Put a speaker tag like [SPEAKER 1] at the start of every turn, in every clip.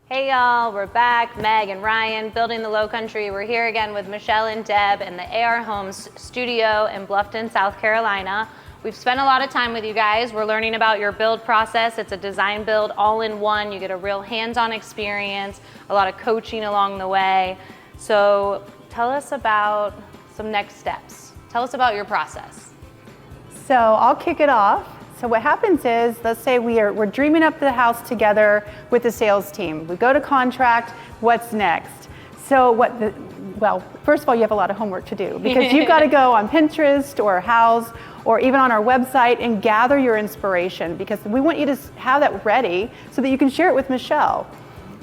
[SPEAKER 1] Hey y'all, we're back. Meg and Ryan, building the Lowcountry. We're here again with Michelle and Deb in the AR Homes studio in Bluffton, South Carolina. We've spent a lot of time with you guys. We're learning about your build process. It's a design build all in one. You get a real hands-on experience, a lot of coaching along the way. So tell us about some next steps. Tell us about your process.
[SPEAKER 2] So I'll kick it off. So what happens is, let's say we're dreaming up the house together with the sales team. We go to contract, what's next? So well, first of all, you have a lot of homework to do because you've got to go on Pinterest or Houzz or even on our website and gather your inspiration, because we want you to have that ready so that you can share it with Michelle.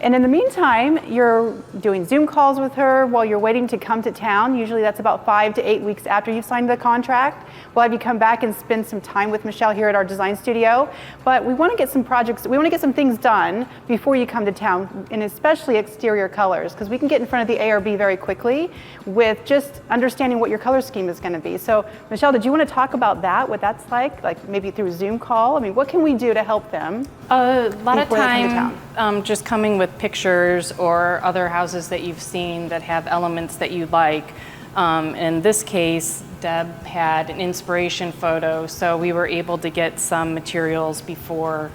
[SPEAKER 2] And in the meantime, you're doing Zoom calls with her while you're waiting to come to town. Usually that's about 5 to 8 weeks after you've signed the contract. We'll have you come back and spend some time with Michelle here at our design studio. But we want to get some some things done before you come to town, and especially exterior colors, because we can get in front of the ARB very quickly with just understanding what your color scheme is going to be. So Michelle, did you want to talk about that, what that's like maybe through Zoom call? I mean, what can we do to help them?
[SPEAKER 3] A lot of time just coming with pictures or other houses that you've seen that have elements that you like. In this case, Deb had an inspiration photo, so we were able to get some materials before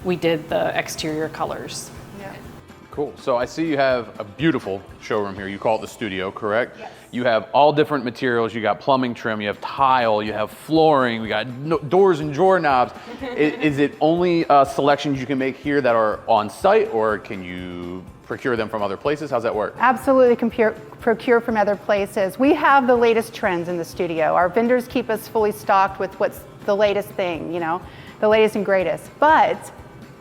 [SPEAKER 3] we did the exterior colors.
[SPEAKER 2] Yeah.
[SPEAKER 4] Cool. So I see you have a beautiful showroom here. You call it the studio, correct?
[SPEAKER 2] Yes.
[SPEAKER 4] You have all different materials. You got plumbing trim, you have tile, you have flooring, we got doors and drawer knobs. Is it only selections you can make here that are on site, or can you procure them from other places? How's that work?
[SPEAKER 2] Absolutely procure from other places. We have the latest trends in the studio. Our vendors keep us fully stocked with what's the latest thing, the latest and greatest. But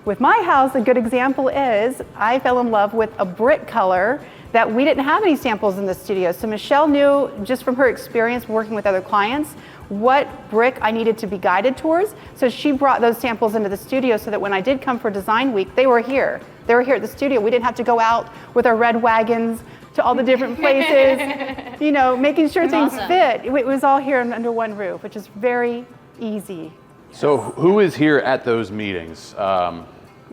[SPEAKER 2] with my house, a good example is I fell in love with a brick color that we didn't have any samples in the studio. So Michelle knew, just from her experience working with other clients, what brick I needed to be guided towards. So she brought those samples into the studio so that when I did come for design week, they were here. They were here at the studio. We didn't have to go out with our red wagons to all the different places, making sure things fit. It was all here under one roof, which is very easy.
[SPEAKER 4] So who is here at those meetings?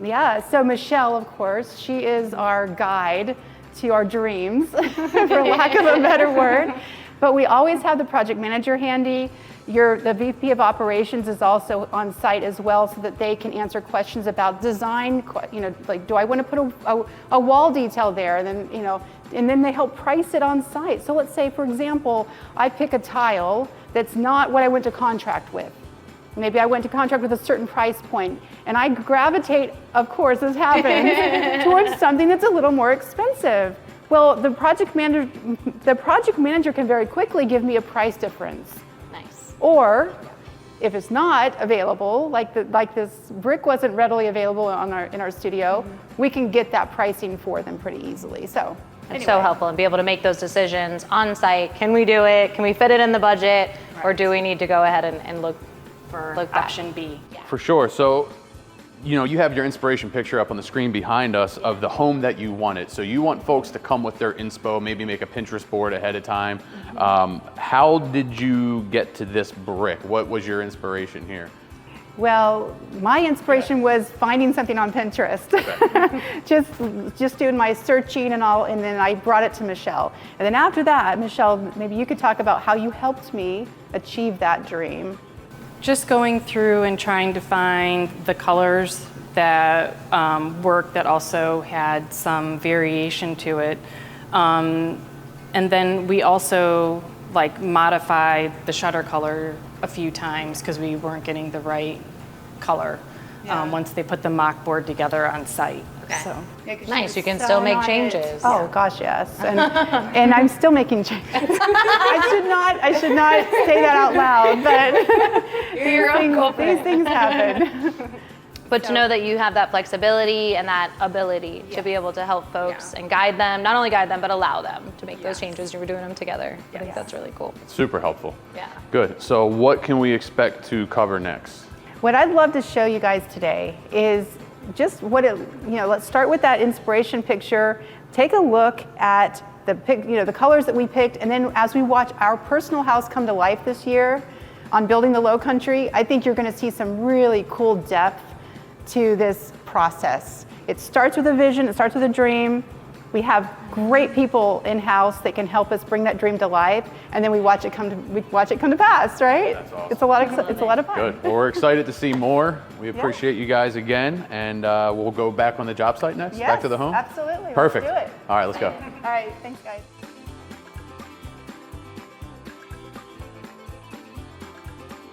[SPEAKER 2] Yeah, so Michelle, of course, she is our guide to our dreams, for lack of a better word. But we always have the project manager handy. The VP of operations is also on site as well, so that they can answer questions about design, like, do I want to put a wall detail there? And then they help price it on site. So let's say, for example, I pick a tile that's not what I went to contract with. Maybe I went to contract with a certain price point, and I gravitate, of course, this happens, towards something that's a little more expensive. Well, the project manager can very quickly give me a price difference.
[SPEAKER 1] Nice.
[SPEAKER 2] Or if it's not available, like this brick wasn't readily available in our studio, we can get that pricing for them pretty easily. So
[SPEAKER 1] it's so helpful and be able to make those decisions on site. Can we do it? Can we fit it in the budget? Right. Or do we need to go ahead and look for option B?
[SPEAKER 4] Yeah. For sure. So, you have your inspiration picture up on the screen behind us of the home that you wanted. So you want folks to come with their inspo, maybe make a Pinterest board ahead of time. How did you get to this brick? What was your inspiration here?
[SPEAKER 2] Well, my inspiration was finding something on Pinterest. just doing my searching and all, and then I brought it to Michelle. And then after that, Michelle, maybe you could talk about how you helped me achieve that dream.
[SPEAKER 3] Just going through and trying to find the colors that work, that also had some variation to it. And then we also modified the shutter color a few times because we weren't getting the right color once they put the mock board together on site.
[SPEAKER 1] Okay.
[SPEAKER 3] So.
[SPEAKER 1] Nice, you can still make changes.
[SPEAKER 2] Oh gosh, yes, and I'm still making changes. I should not say that out loud, but these things happen.
[SPEAKER 1] But to know that you have that flexibility and that ability to be able to help folks and guide them, not only guide them, but allow them to make those changes. You were doing them together. I think that's really cool.
[SPEAKER 4] Super helpful.
[SPEAKER 1] Yeah.
[SPEAKER 4] Good. So what can we expect to cover next?
[SPEAKER 2] What I'd love to show you guys today is just let's start with that inspiration picture. Take a look at the colors that we picked, and then as we watch our personal house come to life this year on building the Lowcountry, I think you're going to see some really cool depth to this process. It starts with a vision, it starts with a dream. We have great people in-house that can help us bring that dream to life, and then we watch it come to pass, right?
[SPEAKER 4] That's awesome.
[SPEAKER 2] It's a lot of fun.
[SPEAKER 4] Good. Well, we're excited to see more. We appreciate you guys again, and we'll go back on the job site next,
[SPEAKER 2] Yes,
[SPEAKER 4] back to the home.
[SPEAKER 2] absolutely.
[SPEAKER 4] Perfect.
[SPEAKER 2] Let's do it.
[SPEAKER 4] All right, let's go.
[SPEAKER 2] All right, thanks guys.